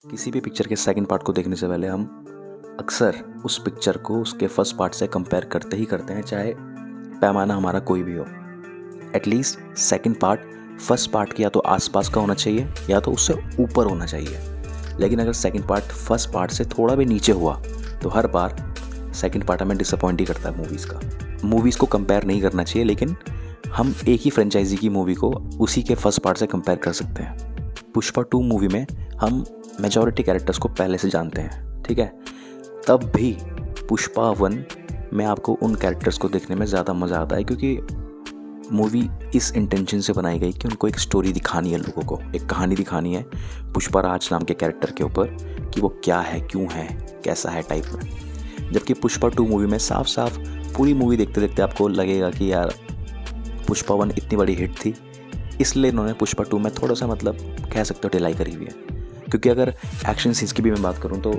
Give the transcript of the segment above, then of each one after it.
किसी भी पिक्चर के सेकंड पार्ट को देखने से पहले हम अक्सर उस पिक्चर को उसके फर्स्ट पार्ट से कंपेयर करते ही करते हैं, चाहे पैमाना हमारा कोई भी हो। At least second part first part के या तो आसपास का होना चाहिए या तो उससे ऊपर होना चाहिए। लेकिन अगर सेकंड पार्ट फर्स्ट पार्ट से थोड़ा भी नीचे हुआ तो हर बार सेकंड पार्ट हमें डिसअपॉइंट ही करता है मूवीज़ को कंपेयर नहीं करना चाहिए, लेकिन हम एक ही फ्रेंचाइजी की मूवी को उसी के फर्स्ट पार्ट से कंपेयर कर सकते हैं। पुष्पा 2 मूवी में हम मेजॉरिटी कैरेक्टर्स को पहले से जानते हैं, ठीक है। तब भी पुष्पा 1 में आपको उन कैरेक्टर्स को देखने में ज़्यादा मज़ा आता है, क्योंकि मूवी इस इंटेंशन से बनाई गई कि उनको एक स्टोरी दिखानी है, लोगों को एक कहानी दिखानी है पुष्पा राज नाम के कैरेक्टर के ऊपर कि वो क्या है, क्यों है, कैसा है टाइप में। जबकि पुष्पा 2 मूवी में साफ साफ पूरी मूवी देखते देखते आपको लगेगा कि यार पुष्पा 1 इतनी बड़ी हिट थी, इसलिए इन्होंने पुष्पा 2 में थोड़ा सा कह सकते हो ढिलाई करी हुई है। क्योंकि अगर एक्शन सीन्स की भी मैं बात करूँ तो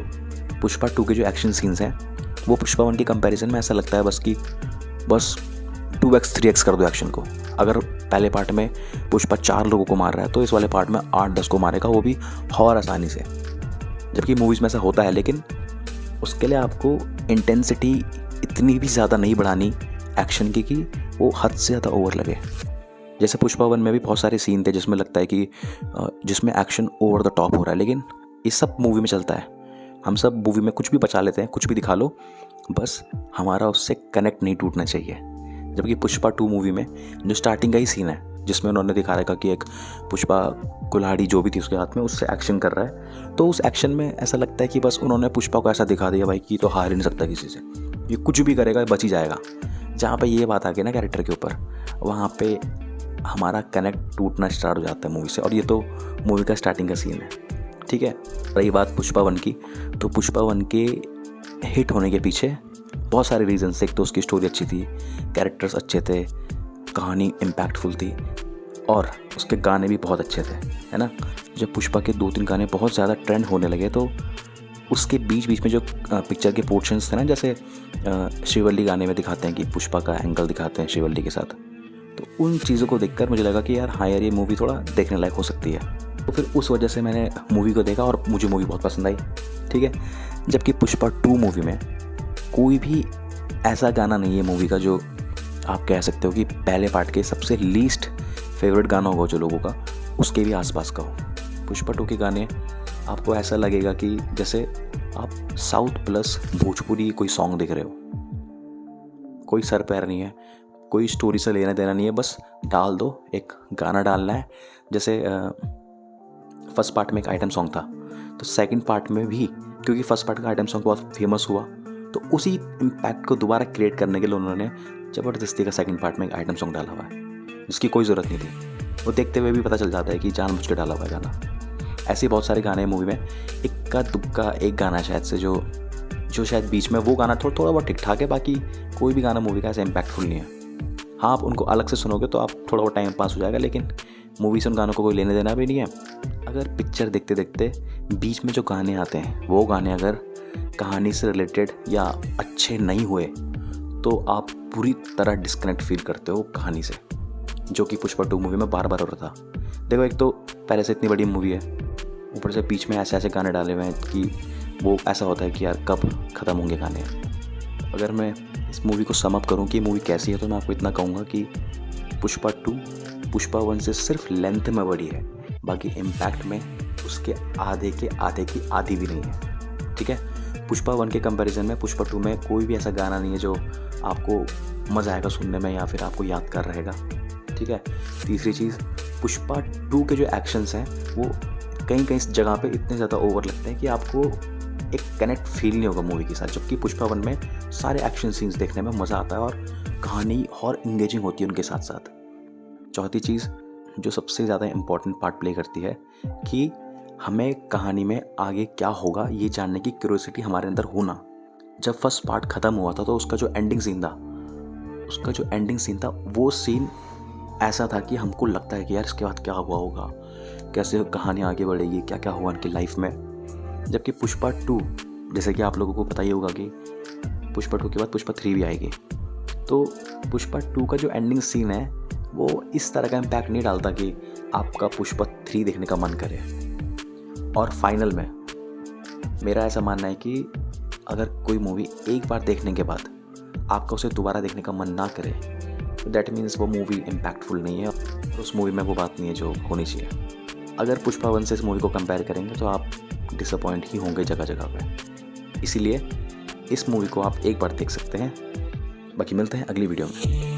पुष्पा 2 के जो एक्शन सीन्स हैं वो पुष्पा 1 की कंपैरिजन में ऐसा लगता है बस 2x 3x कर दो एक्शन को। अगर पहले पार्ट में पुष्पा 4 लोगों को मार रहा है तो इस वाले पार्ट में 8-10 को मारेगा, वो भी और आसानी से। जबकि मूवीज़ में ऐसा होता है, लेकिन उसके लिए आपको इंटेंसिटी इतनी भी ज़्यादा नहीं बढ़ानी एक्शन की कि वो हद से ज़्यादा ओवर लगे। जैसे पुष्पा 1 में भी बहुत सारे सीन थे जिसमें लगता है कि जिसमें एक्शन ओवर द टॉप हो रहा है, लेकिन इस सब मूवी में चलता है। हम सब मूवी में कुछ भी बचा लेते हैं, कुछ भी दिखा लो, बस हमारा उससे कनेक्ट नहीं टूटना चाहिए। जबकि पुष्पा 2 मूवी में जो स्टार्टिंग का ही सीन है जिसमें उन्होंने दिखा रखा कि एक पुष्पा कुल्हाड़ी जो भी थी उसके हाथ में, उससे एक्शन कर रहा है, तो उस एक्शन में ऐसा लगता है कि बस उन्होंने पुष्पा को ऐसा दिखा दिया भाई कि तो हार ही नहीं सकता किसी से, ये कुछ भी करेगा बच ही जाएगा। जहाँ पे ये बात आ गई ना कैरेक्टर के ऊपर, वहाँ पे हमारा कनेक्ट टूटना स्टार्ट हो जाता है मूवी से। और ये तो मूवी का स्टार्टिंग का सीन है, ठीक है। रही बात पुष्पा 1 की, तो पुष्पा 1 के हिट होने के पीछे बहुत सारे रीजंस। एक तो उसकी स्टोरी अच्छी थी, कैरेक्टर्स अच्छे थे, कहानी इम्पैक्टफुल थी और उसके गाने भी बहुत अच्छे थे, है ना। जब पुष्पा के 2-3 गाने बहुत ज़्यादा ट्रेंड होने लगे तो उसके बीच बीच में जो पिक्चर के पोर्शंस थे ना, जैसे श्रीवल्ली गाने में दिखाते हैं कि पुष्पा का एंगल दिखाते हैं श्रीवल्ली के साथ, तो उन चीज़ों को देखकर मुझे लगा कि यार हाँ यार, ये मूवी थोड़ा देखने लायक हो सकती है। तो फिर उस वजह से मैंने मूवी को देखा और मुझे मूवी बहुत पसंद आई, ठीक है। जबकि पुष्पा 2 मूवी में कोई भी ऐसा गाना नहीं है मूवी का जो आप कह सकते हो कि पहले पार्ट के सबसे लीस्ट फेवरेट गाना होगा जो लोगों का, उसके भी आसपास का हो। पुष्पा 2 के गाने आपको ऐसा लगेगा कि जैसे आप साउथ प्लस भोजपुरी कोई सॉन्ग देख रहे हो। कोई सर पैर नहीं है, कोई स्टोरी से लेना देना नहीं है, बस डाल दो, एक गाना डालना है। जैसे फर्स्ट पार्ट में एक आइटम सॉन्ग था, तो सेकंड पार्ट में भी क्योंकि फर्स्ट पार्ट का आइटम सॉन्ग बहुत फेमस हुआ, तो उसी इम्पैक्ट को दोबारा क्रिएट करने के लिए उन्होंने ज़बरदस्ती का सेकंड पार्ट में एक आइटम सॉन्ग डाला हुआ है जिसकी कोई ज़रूरत नहीं थी। वो देखते हुए भी पता चल जाता है कि जानबूझ के डाला हुआ है गाना। ऐसे बहुत सारे गाने हैं मूवी में, इक्का दुक्का एक गाना शायद से जो शायद बीच में, वो गाना थोड़ा बहुत ठीक ठाक है, बाकी कोई भी गाना मूवी का ऐसा इम्पैक्टफुल नहीं है। हाँ, आप उनको अलग से सुनोगे तो आप थोड़ा बहुत टाइम पास हो जाएगा, लेकिन मूवी से उन गानों को कोई लेने देना भी नहीं है। अगर पिक्चर देखते देखते बीच में जो गाने आते हैं वो गाने अगर कहानी से रिलेटेड या अच्छे नहीं हुए तो आप पूरी तरह डिस्कनेक्ट फील करते हो कहानी से, जो कि पुष्पा 2 मूवी में बार बार हो रहा था। देखो, एक तो पहले से इतनी बड़ी मूवी है, ऊपर से बीच में ऐसे ऐसे गाने डाले हुए हैं कि वो ऐसा होता है कि यार कब ख़त्म होंगे गाने। अगर मैं इस मूवी को सम अप करूँ कि मूवी कैसी है, तो मैं आपको इतना कहूँगा कि पुष्पा 2 पुष्पा 1 से सिर्फ लेंथ में बड़ी है, बाकी इम्पैक्ट में उसके आधे के आधे की आधी भी नहीं है, ठीक है। पुष्पा 1 के कंपैरिजन में पुष्पा 2 में कोई भी ऐसा गाना नहीं है जो आपको मज़ा आएगा सुनने में या फिर आपको यादगार रहेगा, ठीक है। तीसरी चीज़, पुष्पा 2 के जो एक्शंस हैं वो कहीं कहीं जगह पे इतने ज़्यादा ओवर लगते हैं कि आपको एक कनेक्ट फील नहीं होगा मूवी के साथ। जबकि पुष्पा 1 में सारे एक्शन सीन्स देखने में मज़ा आता है और कहानी और इंगेजिंग होती है उनके साथ साथ। चौथी चीज़ जो सबसे ज़्यादा इम्पॉर्टेंट पार्ट प्ले करती है कि हमें कहानी में आगे क्या होगा ये जानने की क्यूरियोसिटी हमारे अंदर होना। जब फर्स्ट पार्ट ख़त्म हुआ था तो उसका जो एंडिंग सीन था वो सीन ऐसा था कि हमको लगता है कि यार इसके बाद क्या हुआ होगा, कैसे कहानी आगे बढ़ेगी, क्या क्या हुआ उनकी लाइफ में। जबकि पुष्पा 2, जैसे कि आप लोगों को पता ही होगा कि पुष्पा 2 के बाद पुष्पा 3 भी आएगी, तो पुष्पा 2 का जो एंडिंग सीन है वो इस तरह का इम्पैक्ट नहीं डालता कि आपका पुष्पा 3 देखने का मन करे। और फाइनल में मेरा ऐसा मानना है कि अगर कोई मूवी एक बार देखने के बाद आपका उसे दोबारा देखने का मन ना करे तो दैट मीन्स वो मूवी इम्पैक्टफुल नहीं है और उस मूवी में वो बात नहीं है जो होनी चाहिए। अगर पुष्पा 1 से इस मूवी को कंपेयर करेंगे तो आप डिसअपॉइंट ही होंगे जगह जगह पे। इसीलिए इस मूवी को आप एक बार देख सकते हैं। बाकी मिलते हैं अगली वीडियो में।